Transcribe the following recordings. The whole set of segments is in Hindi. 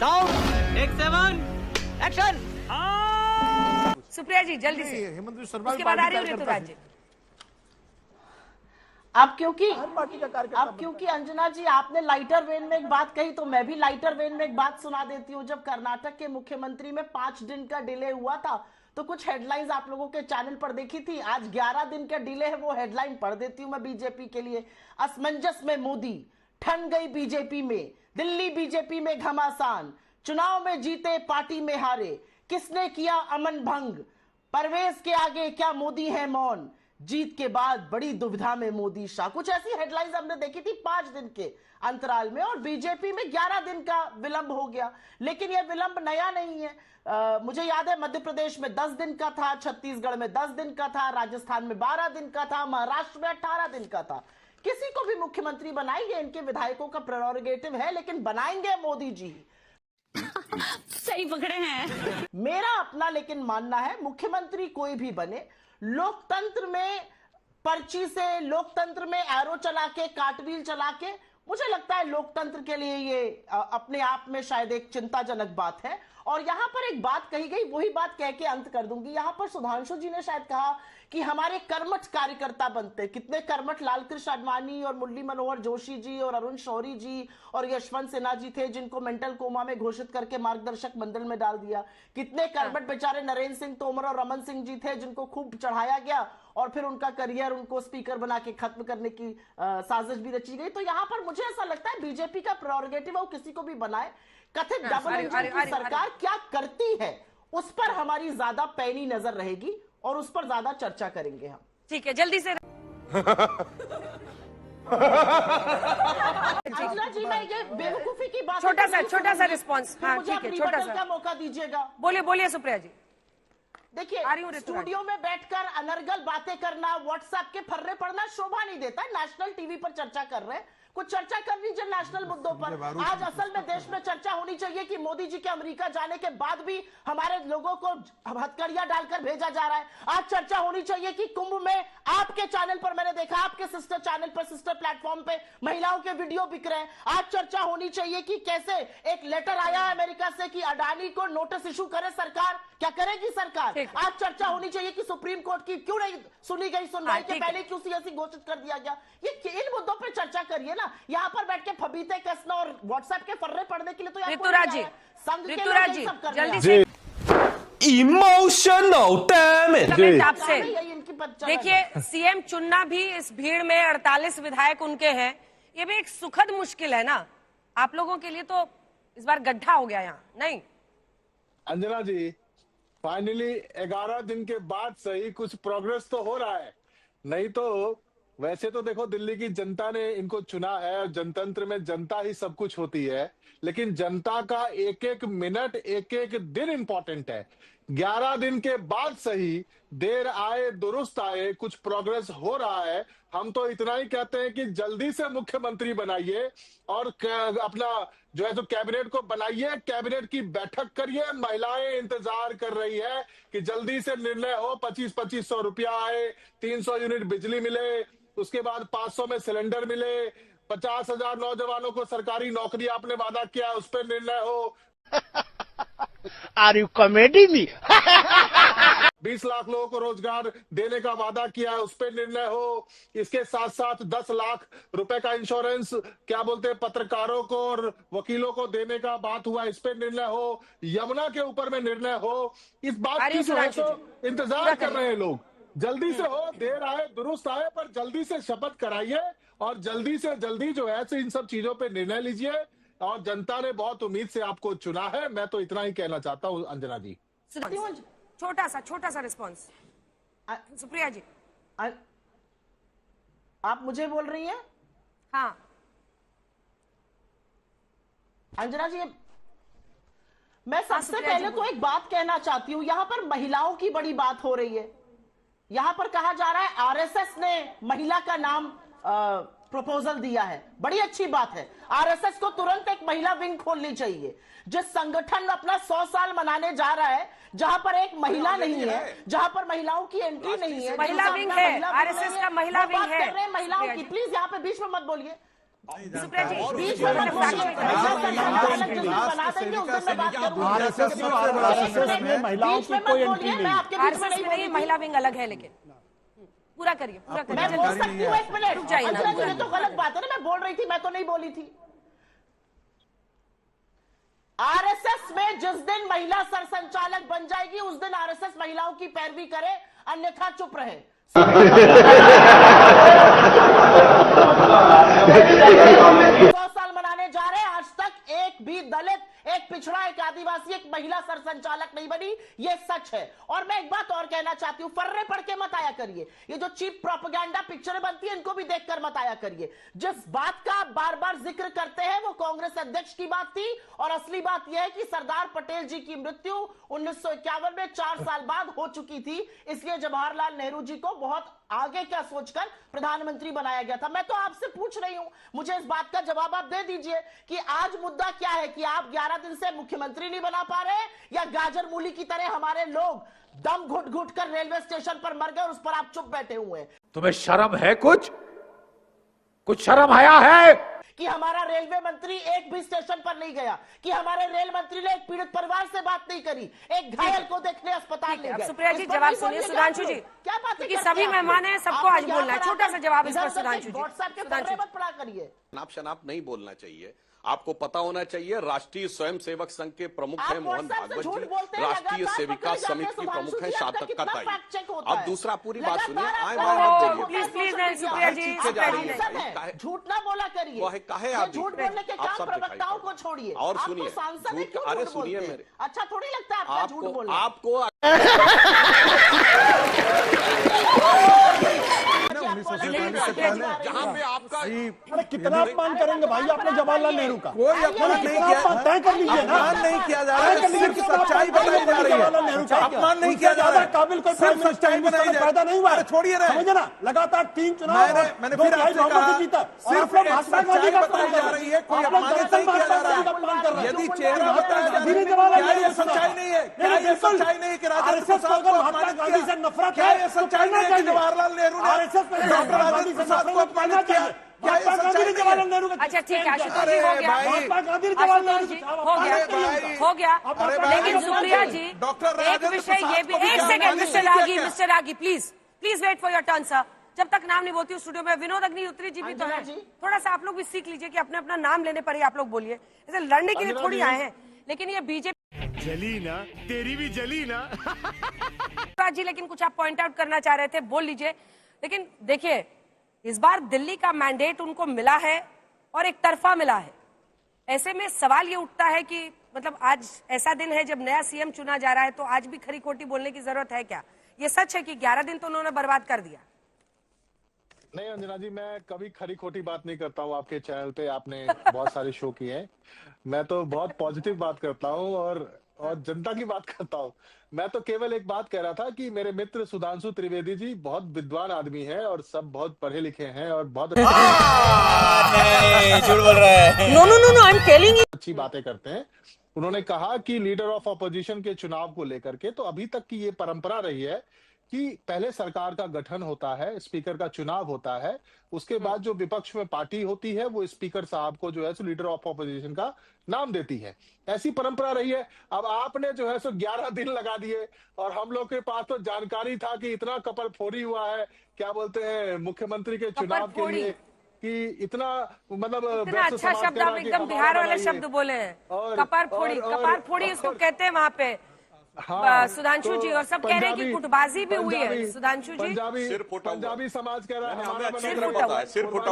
Sound take 7 action. Supriya ji जल्दी से, हेमंत शर्मा उसके बाद आ रही हूँ ऋतुराज जी। अब क्योंकि अंजना जी आपने लाइटर वेन में एक बात कही तो मैं भी लाइटर वेन में एक बात सुना देती हूँ। जब कर्नाटक के मुख्यमंत्री में 5 दिन का डिले हुआ था तो कुछ हेडलाइंस आप लोगों के चैनल पर देखी थी। आज 11 दिन का डिले है, वो हेडलाइन पढ़ देती हूँ मैं बीजेपी के लिए। असमंजस में मोदी, ठन गई बीजेपी में, दिल्ली बीजेपी में घमासान, चुनाव में जीते पार्टी में हारे, किसने किया अमन भंग, परवेज के आगे क्या मोदी है मौन, जीत के बाद बड़ी दुविधा में मोदी शाह। कुछ ऐसी हेडलाइंस हमने देखी थी 5 दिन के अंतराल में, और बीजेपी में 11 दिन का विलंब हो गया। लेकिन यह विलंब नया नहीं है। मुझे याद है मध्य प्रदेश में 10 दिन का था, छत्तीसगढ़ में 10 दिन का था, राजस्थान में 12 दिन का था, महाराष्ट्र में 18 दिन का था। किसी को भी मुख्यमंत्री बनाएंगे, इनके विधायकों का प्रेरोगेटिव है, लेकिन बनाएंगे मोदी जी। सही पकड़े हैं। मेरा अपना लेकिन मानना है, मुख्यमंत्री कोई भी बने, लोकतंत्र में पर्ची से, लोकतंत्र में एरो चला के, कार्टव्हील चला के, मुझे लगता है लोकतंत्र के लिए ये अपने आप में शायद एक चिंताजनक बात है। और यहां पर एक बात कही गई, वही बात कह के अंत कर दूंगी। यहां पर सुधांशु जी ने शायद कहा कि हमारे कर्मठ कार्यकर्ता बनते। कितने कर्मठ लालकृष्ण आडवाणी और मुरली मनोहर जोशी जी और अरुण शौरी जी और यशवंत सिन्हा जी थे, जिनको मेंटल कोमा में घोषित करके मार्गदर्शक मंडल में डाल दिया। कितने कर्मठ बेचारे नरेंद्र सिंह तोमर और रमन सिंह जी थे, जिनको खूब चढ़ाया गया और फिर उनका करियर, उनको स्पीकर बना के खत्म करने की साजिश भी रची गई। तो यहाँ पर मुझे ऐसा लगता है बीजेपी का प्रेरोगेटिव है, वो किसी को भी बनाए। कथित डबल इंजन की सरकार क्या करती है उस पर हमारी ज्यादा पैनी नजर रहेगी और उस पर ज्यादा चर्चा करेंगे हम। ठीक है, जल्दी से। अंजना जी, मैं ये बेवकूफी की बात छोटा सा रिस्पॉन्स। हाँ ठीक है, छोटा सा मौका दीजिएगा। बोलिए सुप्रिया जी। देखिए, स्टूडियो में बैठकर अनर्गल बातें करना, व्हाट्सएप के फर्रे पढ़ना शोभा नहीं देता। नेशनल टीवी पर चर्चा कर रहे हैं, कुछ चर्चा करनी चाहिए नेशनल मुद्दों पर। आज असल में देश में चर्चा होनी चाहिए कि मोदी जी के अमेरिका जाने के बाद भी हमारे लोगों को हथकड़ियां डालकर भेजा जा रहा है। आज चर्चा होनी चाहिए कि कुंभ में आपके चैनल पर मैंने देखा, आपके सिस्टर चैनल पर, सिस्टर प्लेटफॉर्म पे महिलाओं के वीडियो बिक रहे हैं। आज चर्चा होनी चाहिए कि कैसे एक लेटर आया है अमेरिका से कि अडानी को नोटिस इशू करे सरकार, क्या करेगी सरकार। आज चर्चा होनी चाहिए कि सुप्रीम कोर्ट की क्यों नहीं सुनी गई, सुनवाई के पहले क्यों सीएसी घोषित कर दिया गया। ये इन मुद्दों पर चर्चा करिए ना। यहाँ पर बैठ के फबीते कसना और व्हाट्सएप के फर्रे पढ़ने के लिए तो ऋतुराज जी जल्दी से। इमोशनल डैमेज आपसे देखिए, सीएम चुनना भी इस भीड़ में 48 विधायक उनके हैं, ये भी एक सुखद मुश्किल है ना आप लोगों के लिए। तो इस बार गड्ढा हो गया यहाँ, नहीं अंजना जी? फाइनली 11 दिन के बाद सही कुछ प्रोग्रेस तो हो रहा है। नहीं तो वैसे तो देखो, दिल्ली की जनता ने इनको चुना है और जनतंत्र में जनता ही सब कुछ होती है, लेकिन जनता का एक एक मिनट, एक एक दिन इंपॉर्टेंट है। 11 दिन के बाद सही, देर आए दुरुस्त आए, कुछ प्रोग्रेस हो रहा है। हम तो इतना ही कहते हैं कि जल्दी से मुख्यमंत्री बनाइए और अपना जो है तो कैबिनेट को बनाइए, कैबिनेट की बैठक करिए। महिलाएं इंतजार कर रही है कि जल्दी से निर्णय हो, 25-2500 रुपया आए, 300 यूनिट बिजली मिले, उसके बाद 500 में सिलेंडर मिले, 50,000 नौजवानों को सरकारी नौकरी आपने वादा किया, उस पर निर्णय हो। Are you comedy me? 20 lakh लोगों को रोजगार देने का वादा किया है, उस पर निर्णय हो। इसके साथ साथ 10 लाख रुपए का इंश्योरेंस क्या बोलते हैं पत्रकारों को और वकीलों को देने का बात हुआ, इस पर निर्णय हो। यमुना के ऊपर में निर्णय हो। इस बात की जो है तो इंतजार कर रहे हैं लोग। जल्दी से हो, देर आए दुरुस्त आए, पर जल्दी से शपथ कराइए और जल्दी से जल्दी जो है इन सब चीजों पे निर्णय लीजिए। और जनता ने बहुत उम्मीद से आपको चुना है, मैं तो इतना ही कहना चाहता हूँ अंजना जी। छोटा सा रिस्पॉन्स सुप्रिया जी। आप मुझे बोल रही हैं? हाँ अंजना जी, मैं सबसे पहले तो एक बात कहना चाहती हूं। यहां पर महिलाओं की बड़ी बात हो रही है। यहां पर कहा जा रहा है आरएसएस ने महिला का नाम प्रपोजल दिया है, बड़ी अच्छी बात है। आरएसएस को तुरंत एक महिला विंग खोलनी चाहिए। जिस संगठन अपना 100 साल मनाने जा रहा है, जहां पर एक महिला नहीं है, जहां पर महिलाओं की एंट्री नहीं है, महिला विंग है, आरएसएस का महिला विंग है। महिलाओं की, प्लीज यहाँ पे बीच में मत बोलिए। सुप्रिया जी बीच में मत बोलिए। बना देंगे उस दिन मैं बात करूंगा। आरएसएस में महिलाओं की कोई एंट्री मैं नहीं। आपके बीच में आरएसएस नहीं में नहीं, बोली। महिला विंग अलग है, लेकिन पूरा करिए, पूरा मैं करिए। बोल सकती हूँ, एक मिनट रुक जाइए ना, अंजना जी, रुक ये तो गलत बात है ना, मैं बोल रही थी, मैं तो नहीं बोली थी। आरएसएस में जिस दिन महिला सरसंचालक बन जाएगी उस दिन आरएसएस महिलाओं की पैरवी करे, अन्यथा चुप रहे। 100 साल मनाने जा रहे हैं, आज तक एक भी दलित, एक पिछड़ा, एक आदिवासी, एक महिला सरसंचालक नहीं बनी, ये सच है। और मैं एक बात और कहना चाहती हूं, फर्रे पढ़ के मत आया करिए, ये जो चीप प्रोपेगेंडा पिक्चरें बनती है इनको भी देखकर मत आया करिए। जिस बात का आप बार बार जिक्र करते हैं वो कांग्रेस अध्यक्ष की बात थी, और असली बात यह है कि सरदार पटेल जी की मृत्यु 1951 में 4 साल बाद हो चुकी थी, इसलिए जवाहरलाल नेहरू जी को बहुत आगे क्या सोचकर प्रधानमंत्री बनाया गया था। मैं तो आपसे पूछ रही हूं, मुझे इस बात का जवाब आप दे दीजिए कि आज मुद्दा क्या है कि आप 11 दिन से मुख्यमंत्री नहीं बना पा रहे, या गाजर मूली की तरह हमारे लोग दम घुट घुट कर रेलवे स्टेशन पर मर गए और उस पर आप चुप बैठे हुए हैं। तुम्हें शर्म है? कुछ शर्म आया है कि हमारा रेलवे मंत्री एक भी स्टेशन पर नहीं गया, कि हमारे रेल मंत्री ने एक पीड़ित परिवार से बात नहीं करी, एक घायल को देखने अस्पताल ले गए। सुप्रिया जी जवाब सुनिए। सुधांशु जी, क्या बात है, क्योंकि सभी मेहमान हैं, सबको आज बोलना है, छोटा सा जवाब इस पर सुधांशु जी। व्हाट्सएप के पत्रे मत पढ़ा करिए। शनाप नहीं बोलना चाहिए, आपको पता होना चाहिए राष्ट्रीय स्वयंसेवक संघ के प्रमुख हैं मोहन भागवत जी, राष्ट्रीय सेविका समिति की प्रमुख हैं सार्थक ताई। अब दूसरा पूरी बात सुनिए, प्लीज प्लीज सुप्रिया जी, झूठ ना बोला करिए, वो है काहे आप झूठ बोलने के काम प्रवक्ताओं को छोड़िए और सुनिए, अरे सुनिए मेरे, अच्छा थोड़ी लगता है आपका झूठ बोलना। आपको जहां पे आपका अरे कितना अपमान करेंगे भाई आपने जवाहरलाल नेहरू का? कोई अपमान नहीं किया, तय कर लीजिए ना। अपमान नहीं किया जा रहा है, सिर्फ सच्चाई बताई जा रही है। अपमान नहीं किया जा रहा है, काबिल कोई सिर्फ सच्चाई बनाई जा रही है। पैदा नहीं हुआ, छोड़िए ना, समझे ना, लगातार 3 चुनाव मैंने फिर आपसे कहा, सिर्फ सच्चाई बताई जा रही है, कोई अपमानित नहीं किया जा रहा है। यदि चेहरा बताया जा रहा है, क्या ये सच्चाई नहीं है? क्या ये सच्चाई नहीं है कि राजेंद्र प्रसाद को अपमानित किया? क्या ये सच्चाई नहीं है कि जवाहरलाल नेहरू ने डॉक्टर राजेंद्र प्रसाद को अपमानित किया? क्या ये सच्चाई नहीं है? अच्छा ठीक है आशुतोष जी, हो गया, आशुतोष जी हो गया। लेकिन सुप्रिया जी एक विषय ये भी, एक second mister Ragi please wait for your turn sir. जब तक नाम नहीं बोलती स्टूडियो में, विनोद अग्निहोत्री जी भी तो है, थोड़ा सा आप लोग भी सीख लीजिए कि अपने अपना नाम लेने पर ही आप लोग बोलिए, ऐसे लड़ने के लिए थोड़ी आए हैं। लेकिन ये बीजेपी जली ना, तेरी भी जली ना जी, लेकिन कुछ आप पॉइंट आउट करना चाह रहे थे, बोल लीजिए। लेकिन देखिए इस बार दिल्ली का मैंडेट उनको मिला है और एक तरफा मिला है। ऐसे में सवाल ये उठता है कि मतलब आज ऐसा दिन है जब नया सीएम चुना जा रहा है, तो आज भी खरी खोटी बोलने की जरूरत है क्या? ये सच है कि 11 दिन तो उन्होंने बर्बाद कर दिया? नहीं अंजना जी, मैं कभी खरी खोटी बात नहीं करता हूँ। आपके चैनल पे आपने बहुत सारे शो किए हैं, मैं तो बहुत पॉजिटिव बात करता हूँ और जनता की बात करता हूँ। मैं तो केवल एक बात कह रहा था कि मेरे मित्र सुधांशु त्रिवेदी जी बहुत विद्वान आदमी हैं और सब बहुत पढ़े लिखे हैं और बहुत झूठ बोल रहा है। No I am telling you, अच्छी बातें करते हैं। उन्होंने कहा कि लीडर ऑफ अपोजिशन के चुनाव को लेकर के तो अभी तक की ये परंपरा रही है कि पहले सरकार का गठन होता है, स्पीकर का चुनाव होता है, उसके बाद जो विपक्ष में पार्टी होती है वो स्पीकर साहब को जो है सो लीडर ऑफ अपोजिशन का नाम देती है। ऐसी परंपरा रही है। अब आपने जो है सो 11 दिन लगा दिए और हम लोग के पास तो जानकारी था कि इतना कपल फोड़ी हुआ है, क्या बोलते हैं, मुख्यमंत्री के चुनाव के लिए, कि इतना मतलब इतना अच्छा शब्द आप एकदम बिहार वाले शब्द बोले हैं, कपार फोड़ी इसको कहते हैं वहाँ पे। हाँ, सुधांशु जी और सब कह रहे हैं कि गुटबाजी भी हुई है। सुधांशु जी पंजाबी समाज कह रहा है हमारा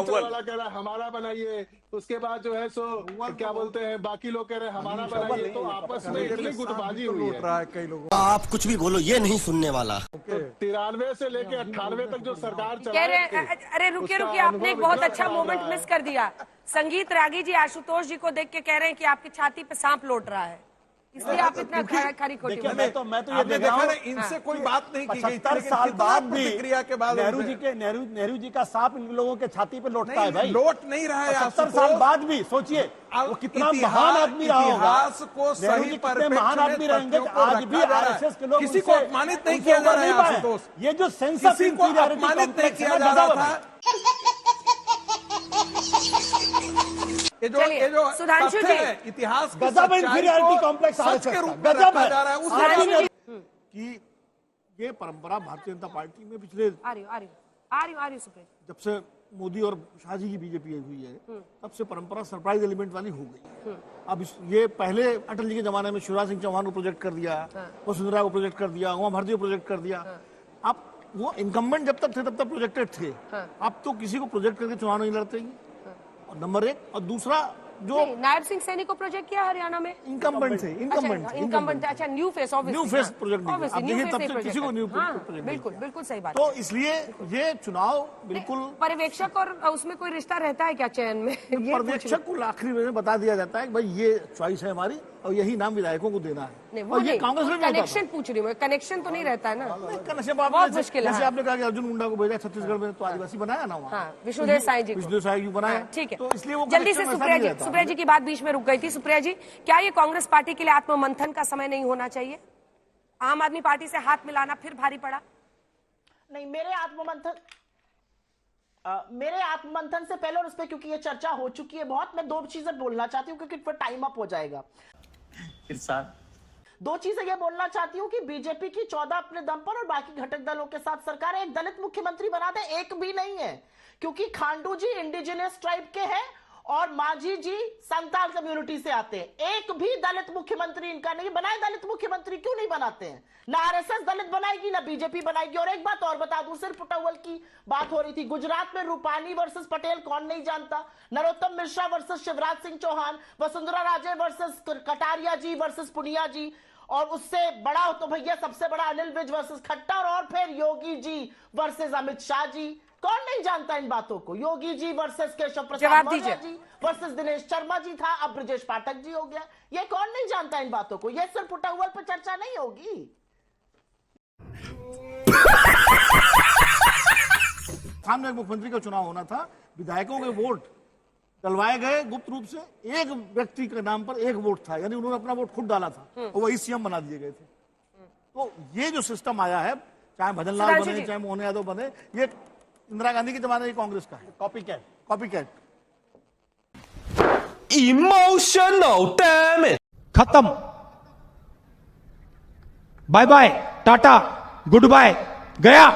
वाला कह रहा है हमारा बनाइए, उसके बाद जो है सो क्या बोलते हैं बाकी लोग कह रहे हैं हमारा बनाइए, तो आपस में इतनी गुटबाजी हुई है। कई लोगों आप कुछ भी बोलो, ये नहीं सुनने वाला। 93 से लेके 98 तक जो सरकार कह रहे हैं, अरे रुकिए आपने एक बहुत अच्छा मोमेंट मिस कर दिया। संगीत रागी जी आशुतोष जी को देख के कह रहे हैं कि आपकी छाती पे सांप लौट रहा है, इसलिए आप इतना खरी खोटी। मैं तो ये देख रहा हूं, इनसे कोई बात नहीं की गई। 75 साल बाद भी प्रतिक्रिया के बाद नेहरू जी का सांप इन लोगों के छाती पे लौटता है भाई। लौट नहीं रहा है। 70 साल बाद भी सोचिए वो कितना महान आदमी रहा होगा। इतिहास को सही पर महान आदमी रहेंगे, आज भी आरएसएस के लोग किसी को अपमानित नहीं किया जा रहा है आशुतोष। ये जो सेंस ऑफ किसी को अपमानित नहीं किया जा रहा था। ये जो चलिए, सुधांशु तथ्य जी। है, इतिहास की गजब सच्चाई इंफीरियरिटी को कॉम्प्लेक्स सच आरएसएस के का, रूप में गजब रखा है। जा रहा है। उस सुधांशु जी, कि ये परंपरा भारतीय जनता पार्टी में पिछले आ रही हूँ सुप्रिया। जब से मोदी और शाह जी की बीजेपी हुई है तब से परंपरा सरप्राइज एलिमेंट वाली हो गई। अब ये पहले अटल जी के जमाने में शिवराज सिंह चौहान को प्रोजेक्ट कर दिया, वसुंधरा को प्रोजेक्ट कर दिया, उमा भारती को प्रोजेक्ट कर दिया। अब वो इनकम्बेंट जब तक थे तब तक प्रोजेक्टेड थे। अब तो किसी को प्रोजेक्ट करके चुनाव नहीं लड़ते ही, और नंबर एक। और दूसरा जो नहीं, नायब सिंह सैनी को प्रोजेक्ट किया हरियाणा में। इनकम्बेंट थे, इनकम्बेंट, अच्छा new face, new face project नहीं है। अब देखिए तब से किसी को न्यू प्रोजेक्ट बिल्कुल बिल्कुल सही बात। तो इसलिए ये चुनाव बिल्कुल पर्यवेक्षक और उसमें कोई रिश्ता रहता है क्या चयन में? ये पर्यवेक्षक को आखिरी में बता दिया जाता है कि भाई ये चॉइस है हमारी और यही नाम विधायकों को देना है। नहीं, वो और ये नहीं, कांग्रेस में भी होता कनेक्शन पूछ रही हूँ मैं, कनेक्शन तो नहीं रहता है ना। कनेक्शन बहुत मुश्किल है। जैसे आपने कहा कि अर्जुन मुंडा को भेजा छत्तीसगढ़ में, तो आदिवासी बनाया ना वहाँ। हाँ, विष्णुदेव साई जी को। विष्णुदेव साई जी बनाया, ठीक है। तो इसलिए वो जल्दी से connection सुप्रिया वैसा जी, नहीं रहता। सुप्रिया जी की बात बीच में रुक गई थी। सुप्रिया जी, क्या ये कांग्रेस पार्टी के लिए आत्ममंथन का समय नहीं होना चाहिए? आम आदमी पार्टी से हाथ मिलाना फिर भारी पड़ा? नहीं, मेरे आत्ममंथन से पहले, और उस पर क्योंकि ये चर्चा हो चुकी है बहुत, मैं दो चीजें बोलना चाहती हूँ क्योंकि फिर टाइम अप हो जाएगा। दो चीजें ये बोलना चाहती हूँ कि बीजेपी की 14 अपने दम पर और बाकी घटक दलों के साथ सरकार एक दलित मुख्यमंत्री बना दे, एक भी नहीं है। क्योंकि खांडू जी इंडिजिनस ट्राइब के हैं और मांझी जी संताल कम्युनिटी से आते हैं। एक भी दलित मुख्यमंत्री इनका नहीं बनाए। दलित मुख्यमंत्री क्यों नहीं बनाते हैं? ना आरएसएस दलित बनाएगी ना बीजेपी बनाएगी। और एक बात और बता दूं, सिर्फ टॉवल की बात हो रही थी, गुजरात में रूपानी वर्सेस पटेल कौन नहीं जानता? नरोत्तम मिश्रा वर्सेस शिवराज सिंह चौहान, वसुंधरा राजे वर्सेस कटारिया जी वर्सेस पुनिया जी, और उससे बड़ा हो तो भैया सबसे बड़ा अनिल विज वर्सेस खट्टर, और फिर योगी जी वर्सेस अमित शाह जी। कौन नहीं जानता इन बातों को? योगी जी वर्सेस केशव प्रसाद मौर्य जी वर्सेस दिनेश शर्मा जी था, अब ब्रजेश पाठक जी हो गया। ये कौन नहीं जानता इन बातों को? ये सिर्फ उटाउल पर चर्चा नहीं होगी। सामने एक मुख्यमंत्री का चुनाव होना था, विधायकों के वोट डलवाए गए गुप्त रूप से, एक व्यक्ति के नाम पर एक वोट था, यानी उन्होंने अपना वोट खुद डाला था और वही सीएम बना दिए गए थे। तो ये जो सिस्टम आया है, चाहे भजन लाल बने चाहे मोहन यादव बने, ये इंदिरा गांधी के जमाने की कांग्रेस का है। Copy cat emotional damage. खत्म, bye bye, tata, goodbye, गया।